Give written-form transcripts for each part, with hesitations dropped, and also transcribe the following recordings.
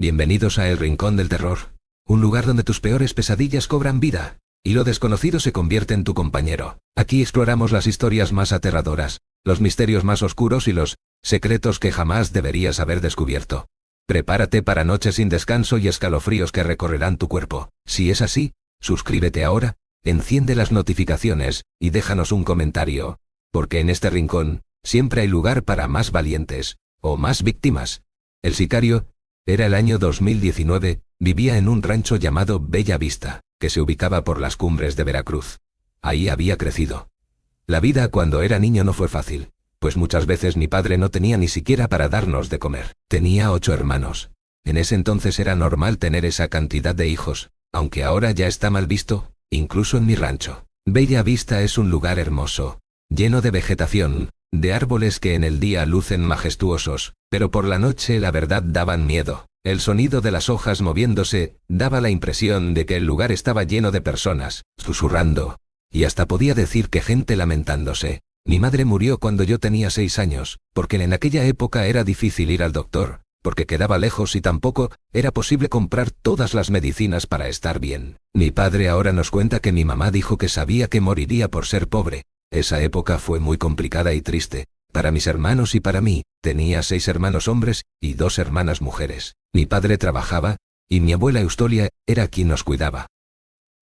Bienvenidos a El Rincón del Terror, un lugar donde tus peores pesadillas cobran vida, y lo desconocido se convierte en tu compañero. Aquí exploramos las historias más aterradoras, los misterios más oscuros y los secretos que jamás deberías haber descubierto. Prepárate para noches sin descanso y escalofríos que recorrerán tu cuerpo. Si es así, suscríbete ahora, enciende las notificaciones y déjanos un comentario, porque en este rincón siempre hay lugar para más valientes o más víctimas. El sicario era el año 2019, vivía en un rancho llamado Bella Vista, que se ubicaba por las cumbres de Veracruz. Ahí había crecido. La vida cuando era niño no fue fácil, pues muchas veces mi padre no tenía ni siquiera para darnos de comer. Tenía 8 hermanos. En ese entonces era normal tener esa cantidad de hijos, aunque ahora ya está mal visto, incluso en mi rancho. Bella Vista es un lugar hermoso, lleno de vegetación, de árboles que en el día lucen majestuosos, pero por la noche la verdad daban miedo. El sonido de las hojas moviéndose daba la impresión de que el lugar estaba lleno de personas, susurrando, y hasta podía decir que gente lamentándose. Mi madre murió cuando yo tenía 6 años, porque en aquella época era difícil ir al doctor, porque quedaba lejos y tampoco era posible comprar todas las medicinas para estar bien. Mi padre ahora nos cuenta que mi mamá dijo que sabía que moriría por ser pobre. Esa época fue muy complicada y triste, para mis hermanos y para mí. Tenía 6 hermanos hombres y 2 hermanas mujeres. Mi padre trabajaba, y mi abuela Eustolia era quien nos cuidaba.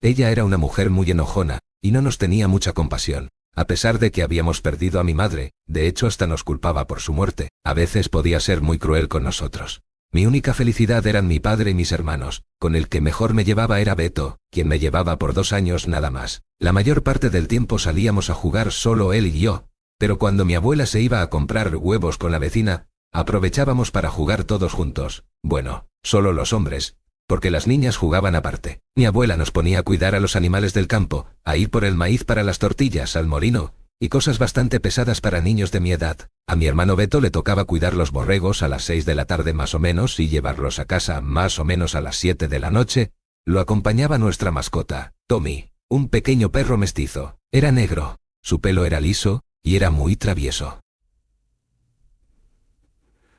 Ella era una mujer muy enojona, y no nos tenía mucha compasión. A pesar de que habíamos perdido a mi madre, de hecho hasta nos culpaba por su muerte, a veces podía ser muy cruel con nosotros. Mi única felicidad eran mi padre y mis hermanos, con el que mejor me llevaba era Beto, quien me llevaba por 2 años nada más. La mayor parte del tiempo salíamos a jugar solo él y yo, pero cuando mi abuela se iba a comprar huevos con la vecina, aprovechábamos para jugar todos juntos. Bueno, solo los hombres, porque las niñas jugaban aparte. Mi abuela nos ponía a cuidar a los animales del campo, a ir por el maíz para las tortillas al molino, y cosas bastante pesadas para niños de mi edad. A mi hermano Beto le tocaba cuidar los borregos a las 6 de la tarde más o menos y llevarlos a casa más o menos a las 7 de la noche. Lo acompañaba nuestra mascota, Tommy, un pequeño perro mestizo. Era negro, su pelo era liso, y era muy travieso.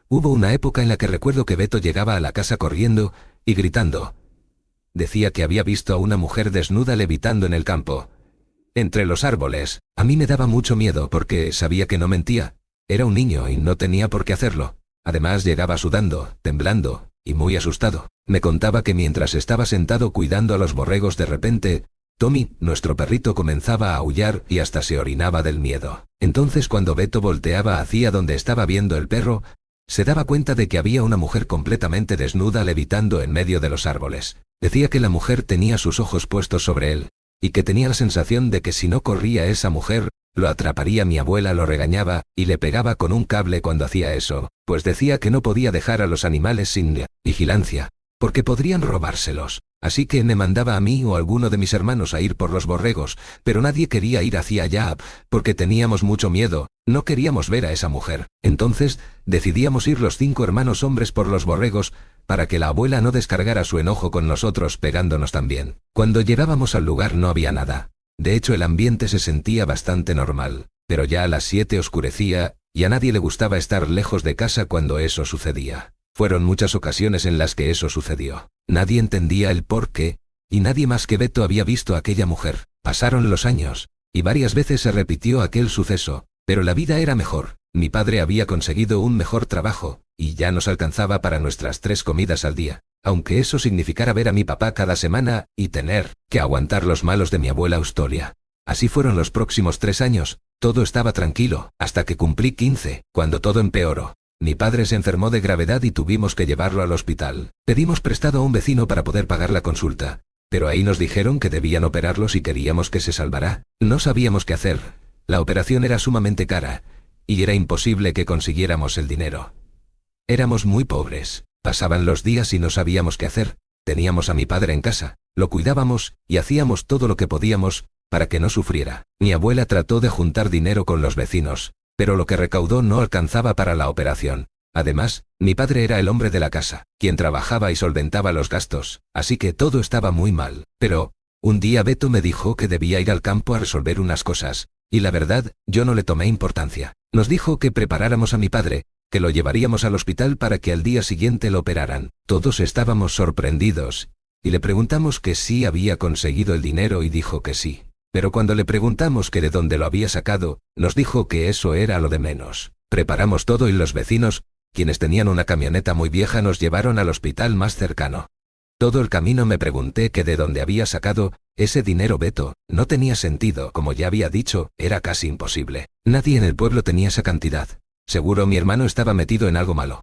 Hubo una época en la que recuerdo que Beto llegaba a la casa corriendo y gritando. Decía que había visto a una mujer desnuda levitando en el campo, entre los árboles. A mí me daba mucho miedo porque sabía que no mentía. Era un niño y no tenía por qué hacerlo. Además llegaba sudando, temblando y muy asustado. Me contaba que mientras estaba sentado cuidando a los borregos de repente, Tommy, nuestro perrito, comenzaba a aullar y hasta se orinaba del miedo. Entonces cuando Beto volteaba hacia donde estaba viendo el perro, se daba cuenta de que había una mujer completamente desnuda levitando en medio de los árboles. Decía que la mujer tenía sus ojos puestos sobre él, y que tenía la sensación de que si no corría esa mujer, lo atraparía. Mi abuela lo regañaba y le pegaba con un cable cuando hacía eso, pues decía que no podía dejar a los animales sin vigilancia, porque podrían robárselos. Así que me mandaba a mí o a alguno de mis hermanos a ir por los borregos, pero nadie quería ir hacia allá, porque teníamos mucho miedo, no queríamos ver a esa mujer. Entonces, decidíamos ir los 5 hermanos hombres por los borregos, para que la abuela no descargara su enojo con nosotros pegándonos también. Cuando llegábamos al lugar no había nada. De hecho el ambiente se sentía bastante normal, pero ya a las 7 oscurecía, y a nadie le gustaba estar lejos de casa cuando eso sucedía. Fueron muchas ocasiones en las que eso sucedió. Nadie entendía el por qué, y nadie más que Beto había visto a aquella mujer. Pasaron los años, y varias veces se repitió aquel suceso, pero la vida era mejor. Mi padre había conseguido un mejor trabajo, y ya nos alcanzaba para nuestras 3 comidas al día, aunque eso significara ver a mi papá cada semana y tener que aguantar los malos de mi abuela Eustolia. Así fueron los próximos 3 años, todo estaba tranquilo, hasta que cumplí 15, cuando todo empeoró. Mi padre se enfermó de gravedad y tuvimos que llevarlo al hospital. Pedimos prestado a un vecino para poder pagar la consulta, pero ahí nos dijeron que debían operarlo si queríamos que se salvara. No sabíamos qué hacer. La operación era sumamente cara, y era imposible que consiguiéramos el dinero. Éramos muy pobres. Pasaban los días y no sabíamos qué hacer. Teníamos a mi padre en casa, lo cuidábamos y hacíamos todo lo que podíamos para que no sufriera. Mi abuela trató de juntar dinero con los vecinos, pero lo que recaudó no alcanzaba para la operación. Además, mi padre era el hombre de la casa, quien trabajaba y solventaba los gastos, así que todo estaba muy mal. Pero, un día Beto me dijo que debía ir al campo a resolver unas cosas, y la verdad, yo no le tomé importancia. Nos dijo que preparáramos a mi padre, que lo llevaríamos al hospital para que al día siguiente lo operaran. Todos estábamos sorprendidos, y le preguntamos que sí había conseguido el dinero y dijo que sí. Pero cuando le preguntamos que de dónde lo había sacado, nos dijo que eso era lo de menos. Preparamos todo y los vecinos, quienes tenían una camioneta muy vieja, nos llevaron al hospital más cercano. Todo el camino me pregunté que de dónde había sacado ese dinero Beto. No tenía sentido, como ya había dicho, era casi imposible. Nadie en el pueblo tenía esa cantidad. Seguro mi hermano estaba metido en algo malo.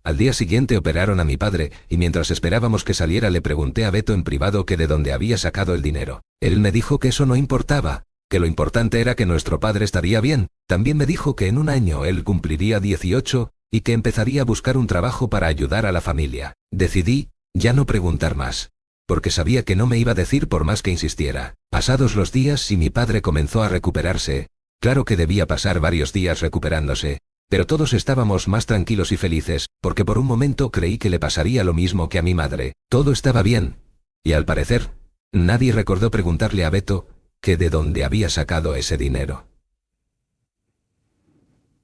Al día siguiente operaron a mi padre, y mientras esperábamos que saliera le pregunté a Beto en privado que de dónde había sacado el dinero. Él me dijo que eso no importaba, que lo importante era que nuestro padre estaría bien. También me dijo que en un año él cumpliría 18, y que empezaría a buscar un trabajo para ayudar a la familia. Decidí ya no preguntar más, porque sabía que no me iba a decir por más que insistiera. Pasados los días y mi padre comenzó a recuperarse. Claro que debía pasar varios días recuperándose, pero todos estábamos más tranquilos y felices, porque por un momento creí que le pasaría lo mismo que a mi madre. Todo estaba bien, y al parecer, nadie recordó preguntarle a Beto que de dónde había sacado ese dinero.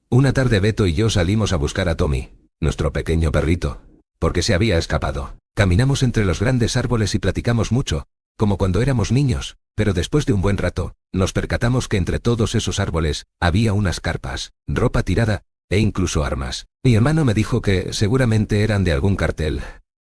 Una tarde Beto y yo salimos a buscar a Tommy, nuestro pequeño perrito, porque se había escapado. Caminamos entre los grandes árboles y platicamos mucho, como cuando éramos niños, pero después de un buen rato, nos percatamos que entre todos esos árboles había unas carpas, ropa tirada, e incluso armas. Mi hermano me dijo que seguramente eran de algún cartel,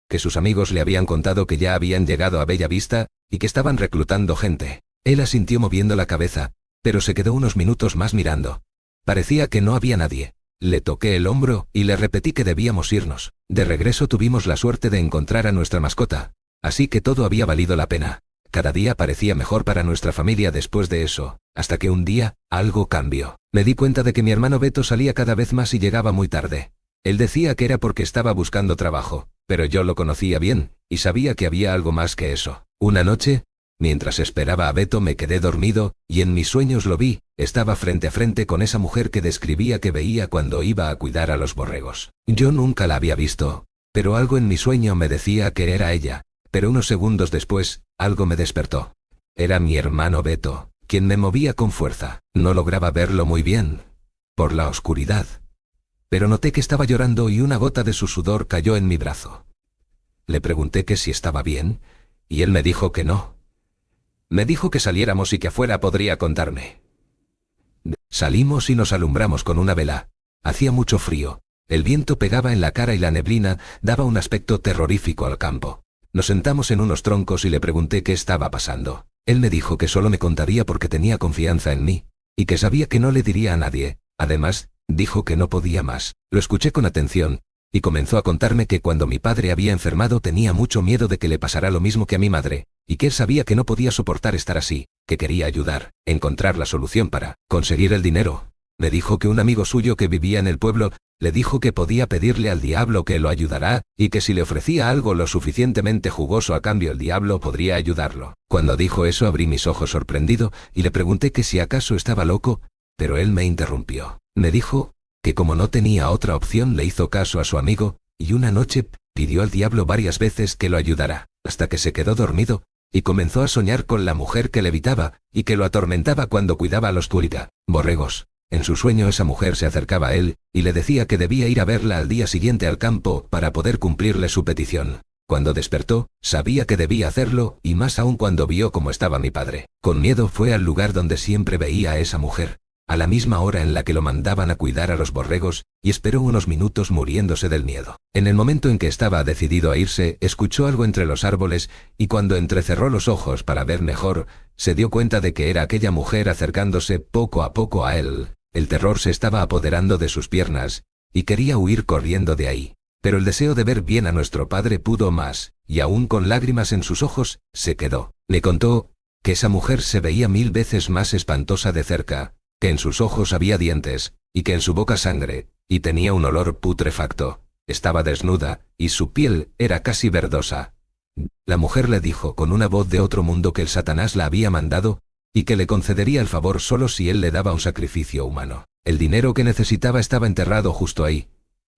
que sus amigos le habían contado que ya habían llegado a Bella Vista, y que estaban reclutando gente. Él asintió moviendo la cabeza, pero se quedó unos minutos más mirando. Parecía que no había nadie. Le toqué el hombro y le repetí que debíamos irnos. De regreso tuvimos la suerte de encontrar a nuestra mascota, así que todo había valido la pena. Cada día parecía mejor para nuestra familia después de eso, hasta que un día, algo cambió. Me di cuenta de que mi hermano Beto salía cada vez más y llegaba muy tarde. Él decía que era porque estaba buscando trabajo, pero yo lo conocía bien, y sabía que había algo más que eso. Una noche, mientras esperaba a Beto me quedé dormido, y en mis sueños lo vi. Estaba frente a frente con esa mujer que describía que veía cuando iba a cuidar a los borregos. Yo nunca la había visto, pero algo en mi sueño me decía que era ella. Pero unos segundos después, algo me despertó. Era mi hermano Beto, quien me movía con fuerza. No lograba verlo muy bien, por la oscuridad, pero noté que estaba llorando y una gota de su sudor cayó en mi brazo. Le pregunté que si estaba bien, y él me dijo que no. Me dijo que saliéramos y que afuera podría contarme. Salimos y nos alumbramos con una vela. Hacía mucho frío, el viento pegaba en la cara y la neblina daba un aspecto terrorífico al campo. Nos sentamos en unos troncos y le pregunté qué estaba pasando. Él me dijo que solo me contaría porque tenía confianza en mí, y que sabía que no le diría a nadie. Además, dijo que no podía más. Lo escuché con atención, y comenzó a contarme que cuando mi padre había enfermado tenía mucho miedo de que le pasara lo mismo que a mi madre, y que él sabía que no podía soportar estar así, que quería ayudar, encontrar la solución para conseguir el dinero. Me dijo que un amigo suyo que vivía en el pueblo le dijo que podía pedirle al diablo que lo ayudará, y que si le ofrecía algo lo suficientemente jugoso a cambio el diablo podría ayudarlo. Cuando dijo eso abrí mis ojos sorprendido, y le pregunté que si acaso estaba loco, pero él me interrumpió. Me dijo que como no tenía otra opción le hizo caso a su amigo, y una noche pidió al diablo varias veces que lo ayudara, hasta que se quedó dormido, y comenzó a soñar con la mujer que le evitaba, y que lo atormentaba cuando cuidaba a los borregos. En su sueño esa mujer se acercaba a él, y le decía que debía ir a verla al día siguiente al campo para poder cumplirle su petición. Cuando despertó, sabía que debía hacerlo, y más aún cuando vio cómo estaba mi padre. Con miedo fue al lugar donde siempre veía a esa mujer, a la misma hora en la que lo mandaban a cuidar a los borregos, y esperó unos minutos muriéndose del miedo. En el momento en que estaba decidido a irse, escuchó algo entre los árboles, y cuando entrecerró los ojos para ver mejor, se dio cuenta de que era aquella mujer acercándose poco a poco a él. El terror se estaba apoderando de sus piernas, y quería huir corriendo de ahí. Pero el deseo de ver bien a nuestro padre pudo más, y aún con lágrimas en sus ojos, se quedó. Le contó que esa mujer se veía 1000 veces más espantosa de cerca, que en sus ojos había dientes, y que en su boca sangre, y tenía un olor putrefacto. Estaba desnuda, y su piel era casi verdosa. La mujer le dijo con una voz de otro mundo que el Satanás la había mandado, y que le concedería el favor solo si él le daba un sacrificio humano. El dinero que necesitaba estaba enterrado justo ahí,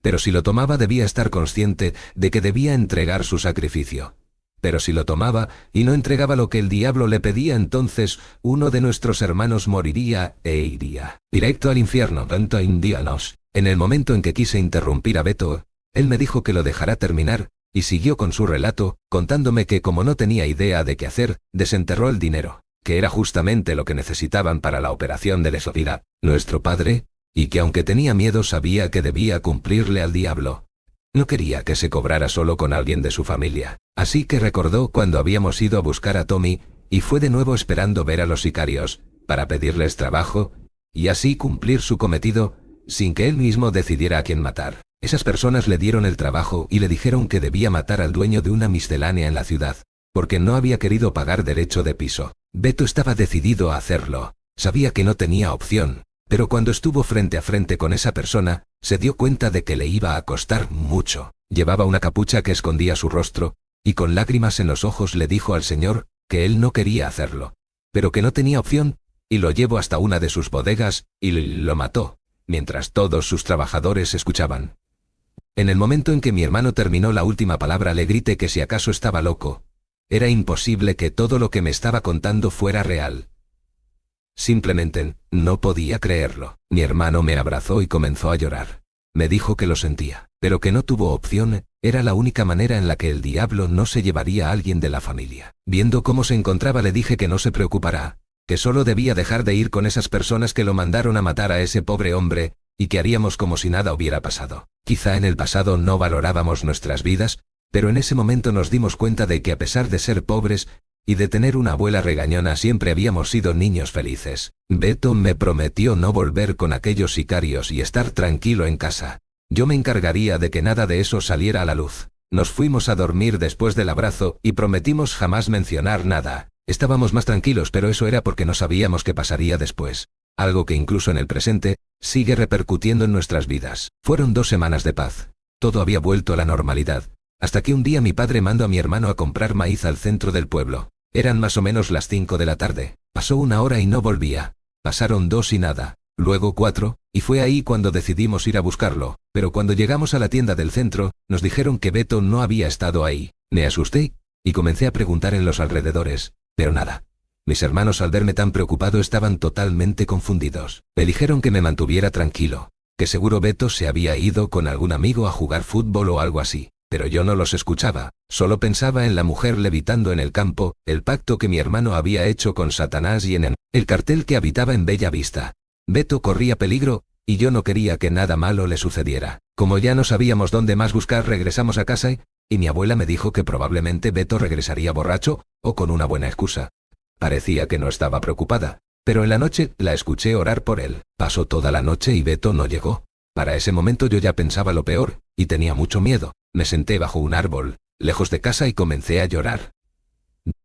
pero si lo tomaba debía estar consciente de que debía entregar su sacrificio. Pero si lo tomaba y no entregaba lo que el diablo le pedía, entonces uno de nuestros hermanos moriría e iría directo al infierno. Tanto a indianos. En el momento en que quise interrumpir a Beto, él me dijo que lo dejara terminar, y siguió con su relato, contándome que como no tenía idea de qué hacer, desenterró el dinero, que era justamente lo que necesitaban para la operación de desobediencia, nuestro padre, y que aunque tenía miedo sabía que debía cumplirle al diablo. No quería que se cobrara solo con alguien de su familia, así que recordó cuando habíamos ido a buscar a Tommy, y fue de nuevo esperando ver a los sicarios, para pedirles trabajo, y así cumplir su cometido, sin que él mismo decidiera a quién matar. Esas personas le dieron el trabajo y le dijeron que debía matar al dueño de una miscelánea en la ciudad, porque no había querido pagar derecho de piso. Beto estaba decidido a hacerlo, sabía que no tenía opción, pero cuando estuvo frente a frente con esa persona, se dio cuenta de que le iba a costar mucho. Llevaba una capucha que escondía su rostro, y con lágrimas en los ojos le dijo al señor que él no quería hacerlo, pero que no tenía opción, y lo llevó hasta una de sus bodegas, y lo mató, mientras todos sus trabajadores escuchaban. En el momento en que mi hermano terminó la última palabra le grité que si acaso estaba loco. Era imposible que todo lo que me estaba contando fuera real. Simplemente no podía creerlo. Mi hermano me abrazó y comenzó a llorar. Me dijo que lo sentía, pero que no tuvo opción, era la única manera en la que el diablo no se llevaría a alguien de la familia. Viendo cómo se encontraba le dije que no se preocupara, que solo debía dejar de ir con esas personas que lo mandaron a matar a ese pobre hombre, y que haríamos como si nada hubiera pasado. Quizá en el pasado no valorábamos nuestras vidas, pero en ese momento nos dimos cuenta de que a pesar de ser pobres, y de tener una abuela regañona siempre habíamos sido niños felices. Beto me prometió no volver con aquellos sicarios y estar tranquilo en casa. Yo me encargaría de que nada de eso saliera a la luz. Nos fuimos a dormir después del abrazo y prometimos jamás mencionar nada. Estábamos más tranquilos, pero eso era porque no sabíamos qué pasaría después. Algo que incluso en el presente, sigue repercutiendo en nuestras vidas. Fueron 2 semanas de paz. Todo había vuelto a la normalidad. Hasta que un día mi padre mandó a mi hermano a comprar maíz al centro del pueblo. Eran más o menos las 5 de la tarde. Pasó 1 hora y no volvía. Pasaron 2 y nada. Luego 4, y fue ahí cuando decidimos ir a buscarlo. Pero cuando llegamos a la tienda del centro, nos dijeron que Beto no había estado ahí. Me asusté, y comencé a preguntar en los alrededores. Pero nada. Mis hermanos al verme tan preocupado estaban totalmente confundidos. Me dijeron que me mantuviera tranquilo, que seguro Beto se había ido con algún amigo a jugar fútbol o algo así. Pero yo no los escuchaba, solo pensaba en la mujer levitando en el campo, el pacto que mi hermano había hecho con Satanás y en el cartel que habitaba en Bella Vista. Beto corría peligro, y yo no quería que nada malo le sucediera. Como ya no sabíamos dónde más buscar, regresamos a casa y mi abuela me dijo que probablemente Beto regresaría borracho, o con una buena excusa. Parecía que no estaba preocupada, pero en la noche la escuché orar por él. Pasó toda la noche y Beto no llegó. Para ese momento yo ya pensaba lo peor, y tenía mucho miedo. Me senté bajo un árbol, lejos de casa y comencé a llorar.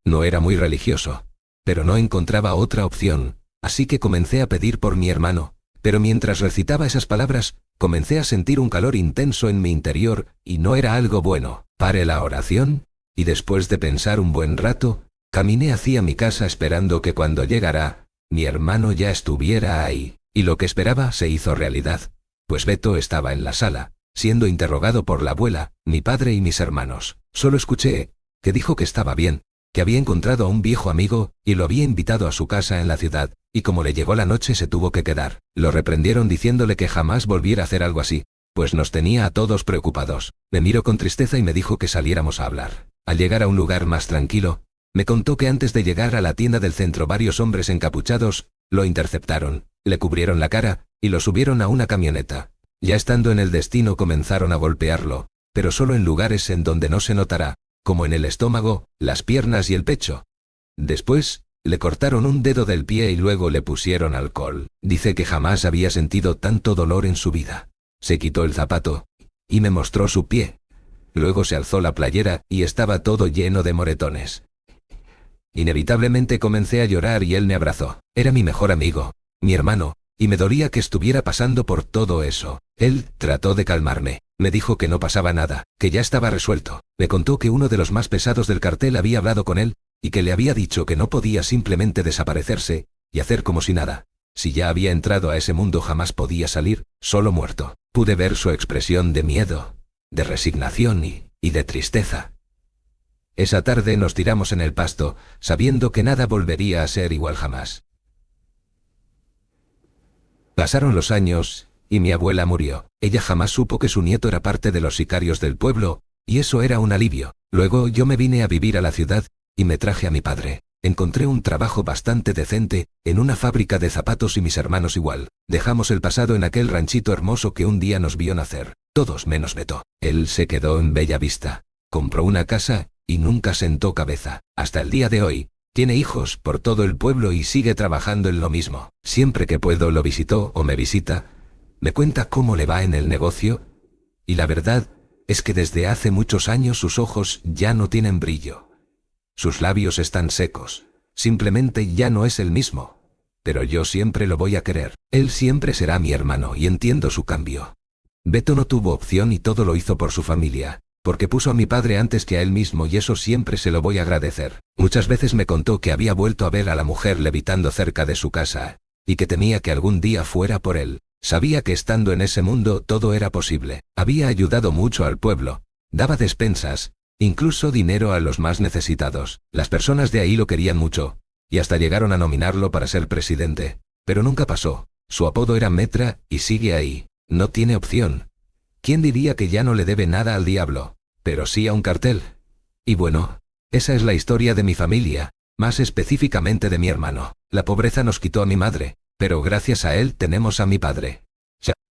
No era muy religioso, pero no encontraba otra opción, así que comencé a pedir por mi hermano, pero mientras recitaba esas palabras, comencé a sentir un calor intenso en mi interior, y no era algo bueno. Paré la oración, y después de pensar un buen rato, caminé hacia mi casa esperando que cuando llegara, mi hermano ya estuviera ahí, y lo que esperaba se hizo realidad, pues Beto estaba en la sala, siendo interrogado por la abuela, mi padre y mis hermanos. Solo escuché que dijo que estaba bien, que había encontrado a un viejo amigo y lo había invitado a su casa en la ciudad, y como le llegó la noche se tuvo que quedar. Lo reprendieron diciéndole que jamás volviera a hacer algo así, pues nos tenía a todos preocupados. Me miró con tristeza y me dijo que saliéramos a hablar. Al llegar a un lugar más tranquilo, me contó que antes de llegar a la tienda del centro varios hombres encapuchados lo interceptaron, le cubrieron la cara y lo subieron a una camioneta. Ya estando en el destino comenzaron a golpearlo, pero solo en lugares en donde no se notará, como en el estómago, las piernas y el pecho. Después, le cortaron un dedo del pie y luego le pusieron alcohol. Dice que jamás había sentido tanto dolor en su vida. Se quitó el zapato y me mostró su pie. Luego se alzó la playera y estaba todo lleno de moretones. Inevitablemente comencé a llorar y él me abrazó. Era mi mejor amigo, mi hermano, y me dolía que estuviera pasando por todo eso. Él trató de calmarme. Me dijo que no pasaba nada, que ya estaba resuelto. Me contó que uno de los más pesados del cartel había hablado con él, y que le había dicho que no podía simplemente desaparecerse y hacer como si nada. Si ya había entrado a ese mundo jamás podía salir, solo muerto. Pude ver su expresión de miedo, de resignación y de tristeza. Esa tarde nos tiramos en el pasto, sabiendo que nada volvería a ser igual jamás. Pasaron los años, y mi abuela murió. Ella jamás supo que su nieto era parte de los sicarios del pueblo, y eso era un alivio. Luego yo me vine a vivir a la ciudad, y me traje a mi padre. Encontré un trabajo bastante decente, en una fábrica de zapatos y mis hermanos igual. Dejamos el pasado en aquel ranchito hermoso que un día nos vio nacer. Todos menos Beto. Él se quedó en Bella Vista. Compró una casa, y nunca sentó cabeza. Hasta el día de hoy, tiene hijos por todo el pueblo y sigue trabajando en lo mismo. Siempre que puedo lo visito o me visita, me cuenta cómo le va en el negocio, y la verdad es que desde hace muchos años sus ojos ya no tienen brillo. Sus labios están secos, simplemente ya no es el mismo. Pero yo siempre lo voy a querer. Él siempre será mi hermano y entiendo su cambio. Beto no tuvo opción y todo lo hizo por su familia, porque puso a mi padre antes que a él mismo y eso siempre se lo voy a agradecer. Muchas veces me contó que había vuelto a ver a la mujer levitando cerca de su casa, y que temía que algún día fuera por él. Sabía que estando en ese mundo todo era posible. Había ayudado mucho al pueblo, daba despensas, incluso dinero a los más necesitados. Las personas de ahí lo querían mucho, y hasta llegaron a nominarlo para ser presidente. Pero nunca pasó. Su apodo era Metra, y sigue ahí. No tiene opción. ¿Quién diría que ya no le debe nada al diablo? Pero sí a un cartel. Y bueno, esa es la historia de mi familia, más específicamente de mi hermano. La pobreza nos quitó a mi madre, pero gracias a él tenemos a mi padre.